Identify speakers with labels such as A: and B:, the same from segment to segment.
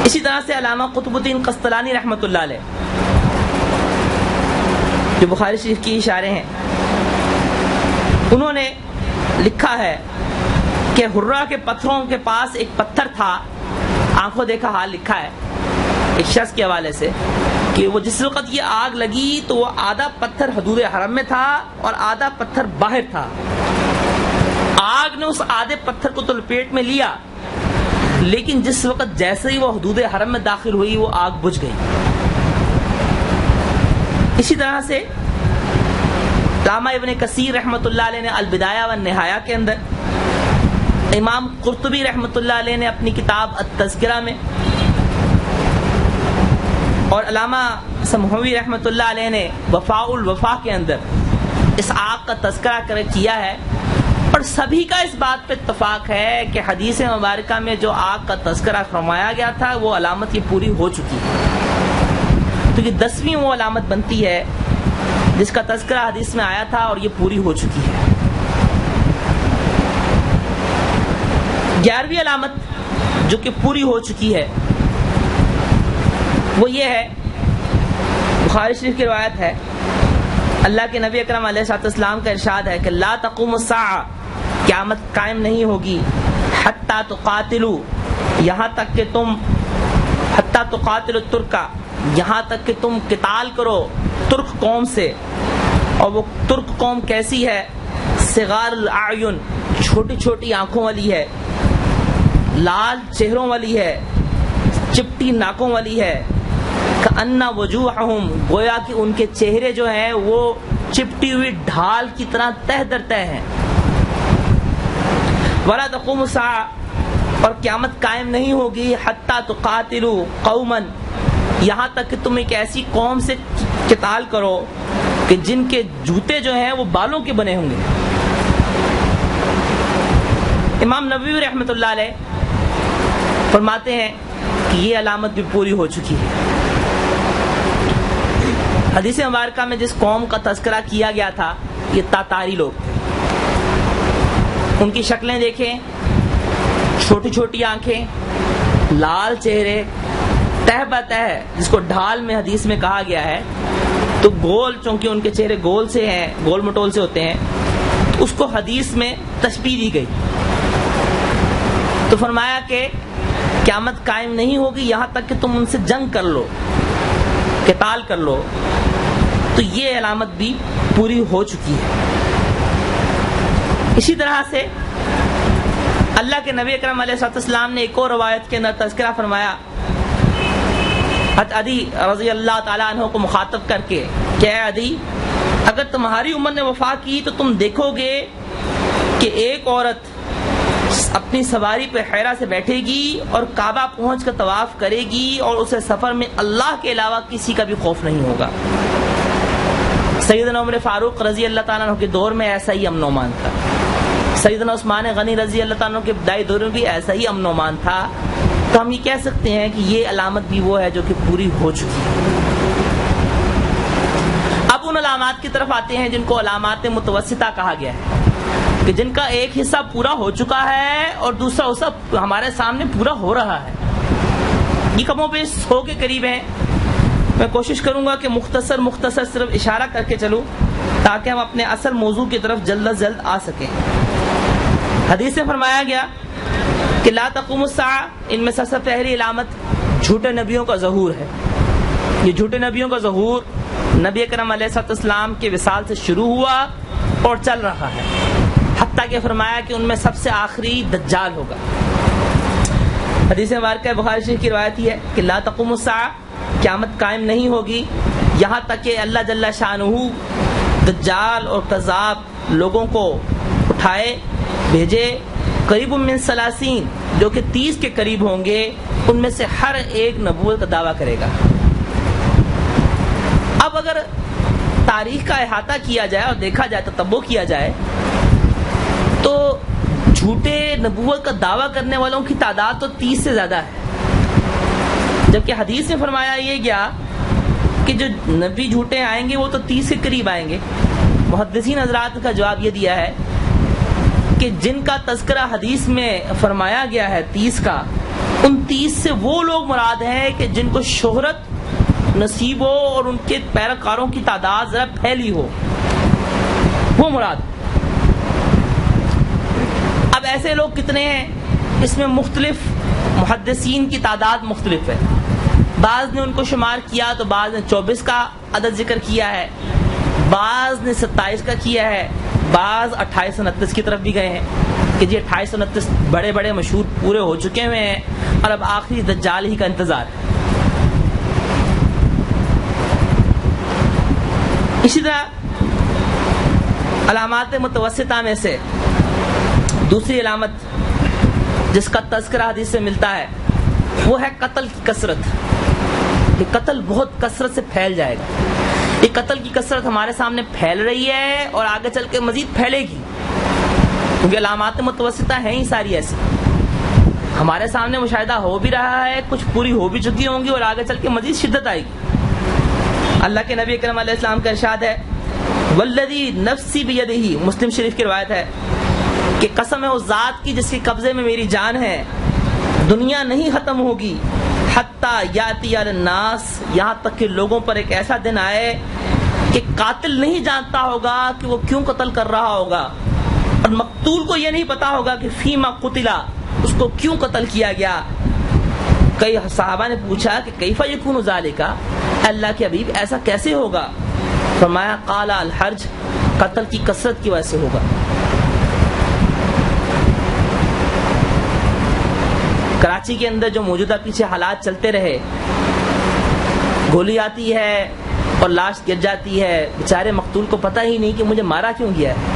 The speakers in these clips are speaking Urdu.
A: اسی طرح سے علامہ قطب الدین قسطلانی رحمۃ اللہ علیہ جو بخاری شریف کی اشارے ہیں، انہوں نے لکھا ہے کہ حرہ کے پتھروں کے پاس ایک پتھر تھا، آنکھوں دیکھا حال لکھا ہے ایک شخص کے حوالے سے کہ وہ جس وقت یہ آگ لگی تو وہ آدھا پتھر حدود حرم میں تھا اور آدھا پتھر باہر تھا. آگ نے اس آدھے پتھر کو تو لپیٹ میں لیا، لیکن جس وقت جیسے ہی وہ حدود حرم میں داخل ہوئی وہ آگ بجھ گئی. اسی طرح سے علامہ ابن کثیر رحمۃ اللہ علیہ نے البدایہ والنہایہ کے اندر، امام قرطبی رحمۃ اللہ علیہ نے اپنی کتاب التذکرہ میں، اور علامہ سمحوی رحمۃ اللہ علیہ نے وفاء الوفا کے اندر اس آگ کا تذکرہ کیا ہے. اور سبھی کا اس بات پہ اتفاق ہے کہ حدیث مبارکہ میں جو آگ کا تذکرہ فرمایا گیا تھا وہ علامت یہ پوری ہو چکی ہے. تو یہ 10ویں وہ علامت بنتی ہے جس کا تذکرہ حدیث میں آیا تھا اور یہ پوری ہو چکی ہے. 11ویں علامت جو کہ پوری ہو چکی ہے وہ یہ ہے، بخاری شریف کی روایت ہے، اللہ کے نبی اکرم علیہ الصلوۃ والسلام کا ارشاد ہے کہ لا تقوم الساعہ، قیامت قائم نہیں ہوگی، حتی تقاتلوا، یہاں تک کہ تم، حتی تقاتلوا الترکا، یہاں تک کہ تم قتال کرو ترک قوم سے. اور وہ ترک قوم کیسی ہے؟ صغار الاعین، چھوٹی چھوٹی آنکھوں والی ہے، لال چہروں والی ہے، چپٹی ناکوں والی ہے. کأن وجوہہم، گویا کہ ان کے چہرے جو ہیں وہ چپٹی ہوئی ڈھال کی طرح تہ در تہ ہیں. ولا تقوم الساعہ، اور قیامت قائم نہیں ہوگی، حتی تقاتلوا قوما، یہاں تک کہ تم ایک ایسی قوم سے قتال کرو کہ جن کے جوتے جو ہیں وہ بالوں کے بنے ہوں گے. امام نووی رحمۃ اللہ علیہ فرماتے ہیں کہ یہ علامت بھی پوری ہو چکی ہے. حدیث مبارکہ میں جس قوم کا تذکرہ کیا گیا تھا یہ تاتاری لوگ تھے. ان کی شکلیں دیکھیں، چھوٹی چھوٹی آنکھیں، لال چہرے، تہ بتہ، جس کو ڈھال میں حدیث میں کہا گیا ہے. تو گول، چونکہ ان کے چہرے گول سے ہیں، گول مٹول سے ہوتے ہیں، تو اس کو حدیث میں تشبیہ دی گئی. تو فرمایا کہ قیامت قائم نہیں ہوگی یہاں تک کہ تم ان سے جنگ کر لو، قتال کر لو. تو یہ علامت بھی پوری ہو چکی ہے. اسی طرح سے اللہ کے نبی اکرم علیہ السلام نے ایک اور روایت کے اندر تذکرہ فرمایا حضرت عدی رضی اللہ تعالیٰ عنہ کو مخاطب کر کے کہ اے عدی، اگر تمہاری امت نے وفا کی تو تم دیکھو گے کہ ایک عورت اپنی سواری پہ حیرہ سے بیٹھے گی اور کعبہ پہنچ کر طواف کرے گی اور اسے سفر میں اللہ کے علاوہ کسی کا بھی خوف نہیں ہوگا. سیدنا عمر فاروق رضی اللہ تعالیٰ عنہ کے دور میں ایسا ہی امن و امان تھا. سیدنا عثمان غنی رضی اللہ تعالیٰ عنہ کے ابتدائی دور میں بھی ایسا ہی امن و امان تھا. تو ہم یہ کہہ سکتے ہیں کہ یہ علامت بھی وہ ہے جو کہ پوری ہو چکی ہے. اب ان علامات کی طرف آتے ہیں جن کو علامات متوسطہ کہا گیا ہے، کہ جن کا ایک حصہ پورا ہو چکا ہے اور دوسرا حصہ ہمارے سامنے پورا ہو رہا ہے. یہ کم و بیش 100 کے قریب ہیں. میں کوشش کروں گا کہ مختصر صرف اشارہ کر کے چلوں تاکہ ہم اپنے اصل موضوع کی طرف جلد از جلد آ سکیں. حدیث میں فرمایا گیا کہ لا تقوم الساعہ، ان میں سب سے پہلی علامت جھوٹے نبیوں کا ظہور ہے. یہ جھوٹے نبیوں کا ظہور نبی اکرم علیہ السلام کے وصال سے شروع ہوا اور چل رہا ہے، حتیٰ کہ فرمایا کہ ان میں سب سے آخری دجال ہوگا. حدیث مبارکہ بخاری شریف کی روایت یہ ہے کہ لا تقوم الساعہ، قیامت قائم نہیں ہوگی یہاں تک کہ اللہ جل شانہ دجال اور کذاب لوگوں کو اٹھائے بھیجے، قریب من 30 جو کہ 30 کے قریب ہوں گے، ان میں سے ہر ایک نبوت کا دعویٰ کرے گا. اب اگر تاریخ کا احاطہ کیا جائے اور دیکھا جائے، تتبع کیا جائے، تو جھوٹے نبوت کا دعویٰ کرنے والوں کی تعداد تو 30 سے زیادہ ہے، جبکہ حدیث میں فرمایا یہ گیا کہ جو نبی جھوٹے آئیں گے وہ تو 30 کے قریب آئیں گے. محدثین حضرات کا جواب یہ دیا ہے کہ جن کا تذکرہ حدیث میں فرمایا گیا ہے 30 کا، ان 30 سے وہ لوگ مراد ہیں کہ جن کو شہرت نصیب ہو اور ان کے پیروکاروں کی تعداد ذرا پھیلی ہو، وہ مراد۔ اب ایسے لوگ کتنے ہیں؟ اس میں مختلف محدثین کی تعداد مختلف ہے، بعض نے ان کو شمار کیا تو بعض نے 24 کا عدد ذکر کیا ہے، بعض نے 27 کا کیا ہے، بعض 28 29 کی طرف بھی گئے ہیں کہ جی 28 29 بڑے بڑے مشہور پورے ہو چکے ہوئے ہیں اور اب آخری دجال ہی کا انتظار ہے۔ اسی طرح علامات متوسطہ میں سے دوسری علامت جس کا تذکرہ حدیث سے ملتا ہے وہ ہے قتل کی کثرت، کہ قتل بہت کثرت سے پھیل جائے گا۔ یہ قتل کی کثرت ہمارے سامنے پھیل رہی ہے اور آگے چل کے مزید پھیلے گی، کیونکہ علامات متوسطہ ہیں ہی ساری ایسی، ہمارے سامنے مشاہدہ ہو بھی رہا ہے، کچھ پوری ہو بھی چکی ہوں گی اور آگے چل کے مزید شدت آئے گی۔ اللہ کے نبی اکرم علیہ السلام کا ارشاد ہے والذی نفسی بیدہ، مسلم شریف کی روایت ہے کہ قسم ہے اس ذات کی جس کے قبضے میں میری جان ہے، دنیا نہیں ختم ہوگی حتی یاتی علی الناس، یہاں تک کہ لوگوں پر ایک ایسا دن آئے کہ قاتل نہیں جانتا ہوگا کہ وہ کیوں قتل کر رہا ہوگا، اور مقتول کو یہ نہیں پتا ہوگا کہ فیما قتلا، اس کو کیوں قتل کیا گیا۔ کئی صحابہ نے پوچھا کہ کیف یکون ذالک، اللہ کے حبیب ایسا کیسے ہوگا؟ فرمایا قال الحرج، قتل کی کثرت کی وجہ سے ہوگا۔ کراچی کے اندر جو موجودہ پیچھے حالات چلتے رہے، گولی آتی ہے اور لاش گر جاتی ہے، بیچارے مقتول کو پتہ ہی نہیں کہ مجھے مارا کیوں گیا ہے۔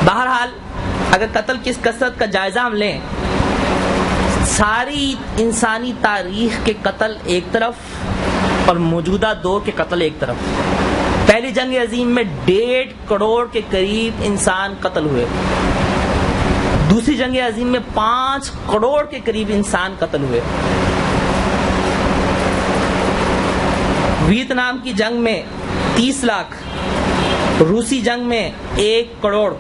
A: بہرحال اگر قتل کی اس کثرت کا جائزہ ہم لیں، ساری انسانی تاریخ کے قتل ایک طرف اور موجودہ دور کے قتل ایک طرف۔ پہلی جنگ عظیم میں 1.5 کروڑ کے قریب انسان قتل ہوئے، دوسری جنگ عظیم میں 5 کروڑ کے قریب انسان قتل ہوئے، ویتنام کی جنگ میں 30 لاکھ، روسی جنگ میں 1 کروڑ،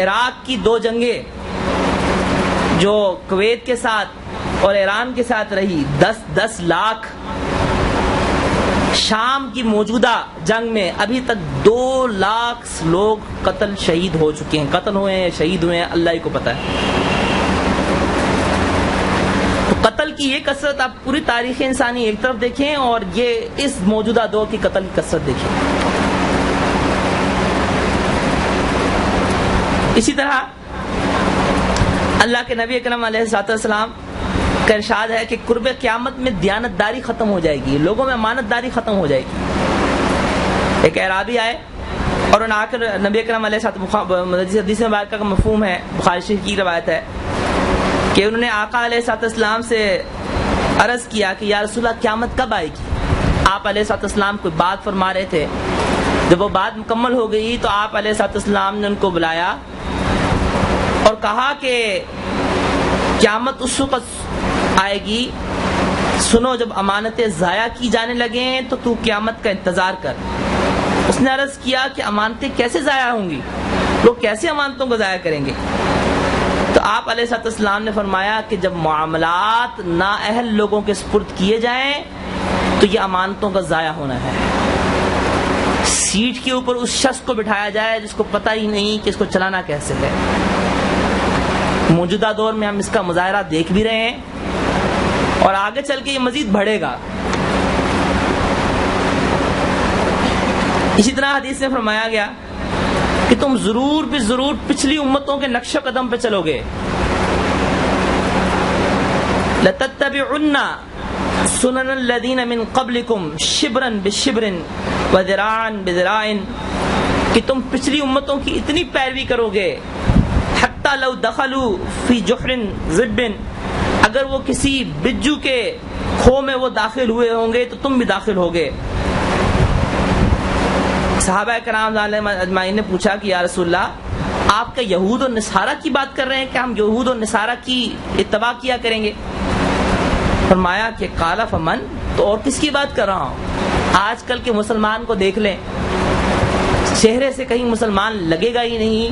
A: عراق کی 2 جنگیں جو کویت کے ساتھ اور ایران کے ساتھ رہی 10 لاکھ، شام کی موجودہ جنگ میں ابھی تک 2 لاکھ لوگ قتل شہید ہو چکے ہیں، قتل ہوئے ہیں شہید ہوئے ہیں، اللہ ہی کو پتہ ہے۔ تو قتل کی یہ کثرت آپ پوری تاریخ انسانی ایک طرف دیکھیں اور یہ اس موجودہ دور کی قتل کی کثرت دیکھیں۔ اسی طرح اللہ کے نبی اکرم علیہ السلام کا ارشاد ہے کہ قرب قیامت میں دیانتداری ختم ہو جائے گی، لوگوں میں امانتداری ختم ہو جائے گی۔ ایک اعرابی آئے اور انہوں نے آ کر نبی اکرم علیہ حدیث مبارکہ کا مفہوم ہے، بخاری شریف کی روایت ہے کہ انہوں نے آقا علیہ السلام سے عرض کیا کہ یا رسول اللہ قیامت کب آئے گی؟ آپ علیہ السلام کوئی بات فرما رہے تھے، جب وہ بات مکمل ہو گئی تو آپ علیہ السلام نے ان کو بلایا اور کہا کہ قیامت اس وقت آئے گی، سنو جب امانتیں ضائع کی جانے لگیں تو تو قیامت کا انتظار کر۔ اس نے عرض کیا کہ امانتیں کیسے ضائع ہوں گی، لوگ کیسے امانتوں کو ضائع کریں گے؟ تو آپ علیہ السلام نے فرمایا کہ جب معاملات نااہل لوگوں کے سپرد کیے جائیں تو یہ امانتوں کا ضائع ہونا ہے۔ سیٹ کے اوپر اس شخص کو بٹھایا جائے جس کو پتہ ہی نہیں کہ اس کو چلانا کیسے ہے۔ موجودہ دور میں ہم اس کا مظاہرہ دیکھ بھی رہے ہیں اور آگے چل کے یہ مزید بڑھے گا۔ اسی طرح حدیث میں فرمایا گیا کہ تم ضرور بھی ضرور پچھلی امتوں کے نقش قدم پہ چلو گے، لَتَتَّبِعُنَّ سُنَنَ الَّذِينَ مِن قَبْلِكُمْ شِبْرًا بِشِبْرٍ وَذِرَاعًا بِذِرَاعٍ، کہ تم پچھلی امتوں کی اتنی پیروی کرو گے حتی لو دخلوا فی جحر ذب، اگر وہ کسی بجو کے کھو میں وہ داخل ہوئے ہوں گے تو تم بھی داخل ہوگے۔ صحابہ کرام اجمعین نے پوچھا کہ یا رسول اللہ آپ کا یہود و نصارہ کی بات کر رہے ہیں کہ ہم یہود و نصارہ کی اتباع کیا کریں گے؟ فرمایا کہ قال فمن، تو اور کس کی بات کر رہا ہوں؟ آج کل کے مسلمان کو دیکھ لیں، چہرے سے کہیں مسلمان لگے گا ہی نہیں،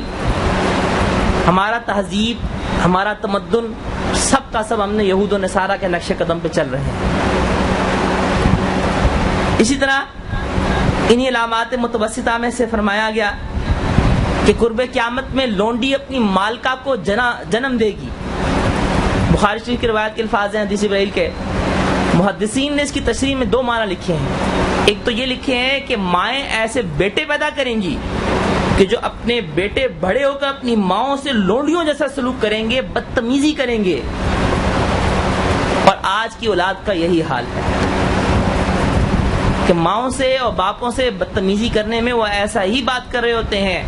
A: ہمارا تہذیب، ہمارا تمدن سب کا سب ہم نے یہود و نصارہ کے نقش قدم پہ چل رہے ہیں۔ اسی طرح انہی علامات متوسطہ میں سے فرمایا گیا کہ قرب قیامت میں لونڈی اپنی مالکہ کو جنم دے گی۔ بخاری شریف کی روایت کے الفاظ ہیں حدیث جبرائیل کے۔ محدثین نے اس کی تشریح میں دو معنی لکھے ہیں۔ ایک تو یہ لکھے ہیں کہ مائیں ایسے بیٹے پیدا کریں گی کہ جو اپنے بیٹے بڑے ہو کر اپنی ماؤں سے لونڈیوں جیسا سلوک کریں گے، بدتمیزی کریں گے، اور آج کی اولاد کا یہی حال ہے کہ ماؤں سے اور باپوں سے بدتمیزی کرنے میں وہ ایسا ہی بات کر رہے ہوتے ہیں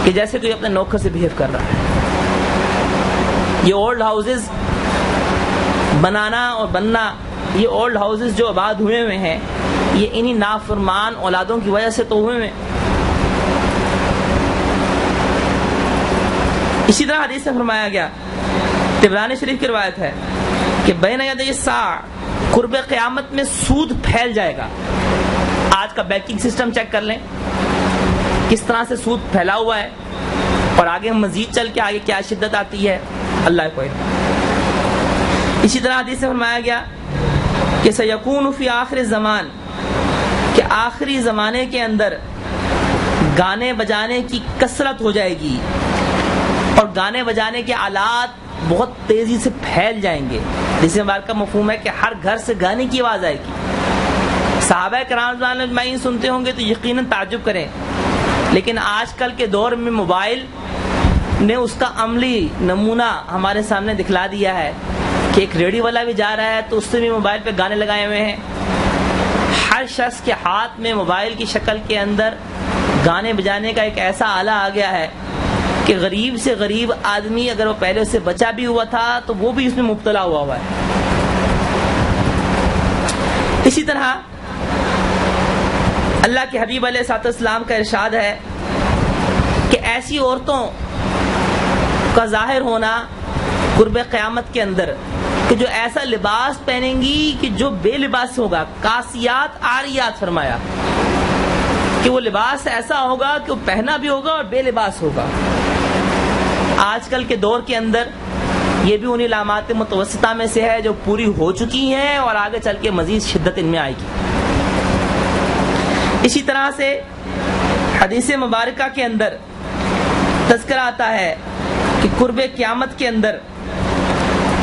A: کہ جیسے کوئی اپنے نوکر سے بہیو کر رہا ہے۔ یہ اولڈ ہاؤسز بنانا اور بننا، یہ اولڈ ہاؤسز جو آباد ہوئے ہیں، یہ انہی نافرمان اولادوں کی وجہ سے تو ہوئے ہیں۔ اسی طرح حدیث میں فرمایا گیا، طبرانی شریف کی روایت ہے کہ بین یدی الساعہ، قرب قیامت میں سود پھیل جائے گا۔ آج کا بینکنگ سسٹم چیک کر لیں کس طرح سے سود پھیلا ہوا ہے، اور آگے مزید چل کے آگے کیا شدت آتی ہے، اللہ کو علم۔ اسی طرح حدیث میں فرمایا گیا کہ سیکون فی آخر الزمان، کہ آخری زمانے کے اندر گانے بجانے کی کثرت ہو جائے گی اور گانے بجانے کے آلات بہت تیزی سے پھیل جائیں گے، جس سے ہمارا مفہوم ہے کہ ہر گھر سے گانے کی آواز آئے گی۔ صحابہ کرام رضی اللہ عنہم اجمعین سنتے ہوں گے تو یقیناً تعجب کریں، لیکن آج کل کے دور میں موبائل نے اس کا عملی نمونہ ہمارے سامنے دکھلا دیا ہے کہ ایک ریڈیو والا بھی جا رہا ہے تو اس سے بھی موبائل پہ گانے لگائے ہوئے ہیں۔ ہر شخص کے ہاتھ میں موبائل کی شکل کے اندر گانے بجانے کا ایک ایسا آلہ آ گیا ہے کہ غریب سے غریب آدمی اگر وہ پہلے سے بچا بھی ہوا تھا تو وہ بھی اس میں مبتلا ہوا ہے۔ اسی طرح اللہ کے حبیب علیہ الصلوۃ والسلام کا ارشاد ہے کہ ایسی عورتوں کا ظاہر ہونا قرب قیامت کے اندر کہ جو ایسا لباس پہنیں گی کہ جو بے لباس ہوگا، کاسیات عاریات فرمایا کہ وہ لباس ایسا ہوگا کہ وہ پہنا بھی ہوگا اور بے لباس ہوگا۔ آج کل کے دور کے اندر یہ بھی انہی علامات متوسطہ میں سے ہے جو پوری ہو چکی ہیں اور آگے چل کے مزید شدت ان میں آئے گی۔ اسی طرح سے حدیث مبارکہ کے اندر تذکرہ آتا ہے کہ قرب قیامت کے اندر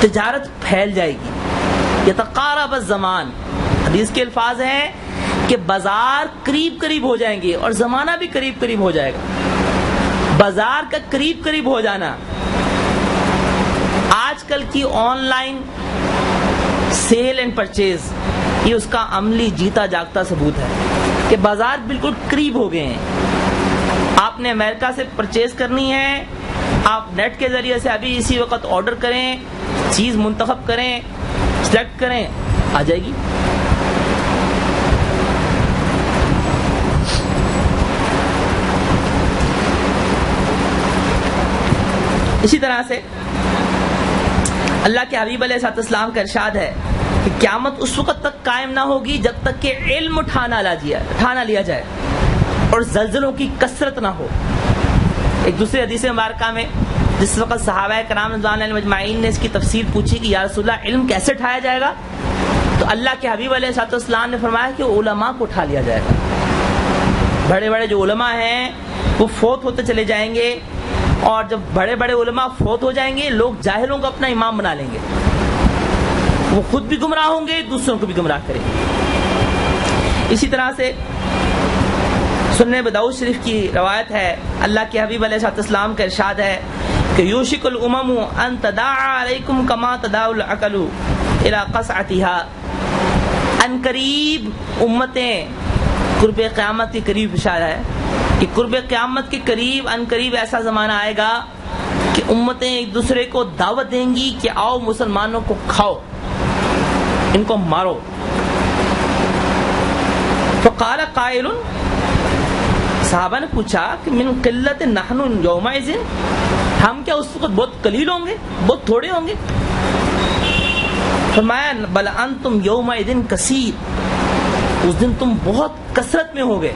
A: تجارت پھیل جائے گی، یتقارب الزمان، حدیث کے الفاظ ہیں کہ بازار قریب قریب ہو جائیں گے اور زمانہ بھی قریب قریب ہو جائے گا۔ بازار کا قریب قریب ہو جانا آج کل کی online sale and purchase, یہ اس کا عملی جیتا جاگتا ثبوت ہے کہ بازار بالکل قریب ہو گئے ہیں۔ آپ نے امریکہ سے پرچیز کرنی ہے، آپ نیٹ کے ذریعے سے ابھی اسی وقت آرڈر کریں، چیز منتخب کریں، سلیکٹ کریں، آ جائے گی۔ اسی طرح سے اللہ کے حبیب علیہ الصلوۃ والسلام کا ارشاد ہے کہ قیامت اس وقت تک قائم نہ ہوگی جب تک کہ علم اٹھانا لیا جائے اور زلزلوں کی کثرت نہ ہو۔ ایک دوسری حدیث مبارکہ میں جس وقت صحابہ کرام رضوان اللہ علیہم اجمعین نے اس کی تفسیر پوچھی کہ یا رسول اللہ علم کیسے اٹھایا جائے گا، تو اللہ کے حبیب علیہ الصلوۃ والسلام نے فرمایا کہ علماء کو اٹھا لیا جائے گا۔ بڑے بڑے جو علماء ہیں وہ فوت ہوتے چلے جائیں گے، اور جب بڑے بڑے علماء فوت ہو جائیں گے لوگ جاہلوں کو اپنا امام بنا لیں گے، وہ خود بھی گمراہ ہوں گے، دوسروں کو بھی گمراہ کریں گے۔ اسی طرح سے سنن ابی داؤد شریف کی روایت ہے، اللہ کے حبیب علیہ الصلوۃ والسلام کا ارشاد ہے کہ یوشک الامم ان تداعى علیکم کما تداعى العقل الى قصعتها، ان قریب امتیں قرب قیامت کے قریب اشارہ ہے کہ قرب قیامت کے قریب ان قریب ایسا زمانہ آئے گا کہ امتیں ایک دوسرے کو دعوت دیں گی کہ آؤ مسلمانوں کو کھاؤ، ان کو مارو۔ فقال قائل، صحابہ نے پوچھا کہ من قلت نحن یومئذ، ہم کیا اس وقت بہت قلیل ہوں گے، بہت تھوڑے ہوں گے؟ فرمایا بل انتم یومئذ کثیر، اس دن تم بہت کثرت میں ہوگے،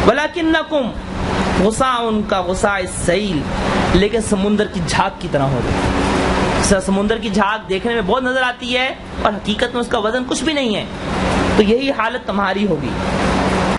A: ولکنکم غصاء کا غصاء السیل، لیکن سمندر کی جھاگ کی طرح ہوگی. سمندر کی جھاگ دیکھنے میں بہت نظر آتی ہے اور حقیقت میں اس کا وزن کچھ بھی نہیں ہے. تو یہی حالت تمہاری ہوگی.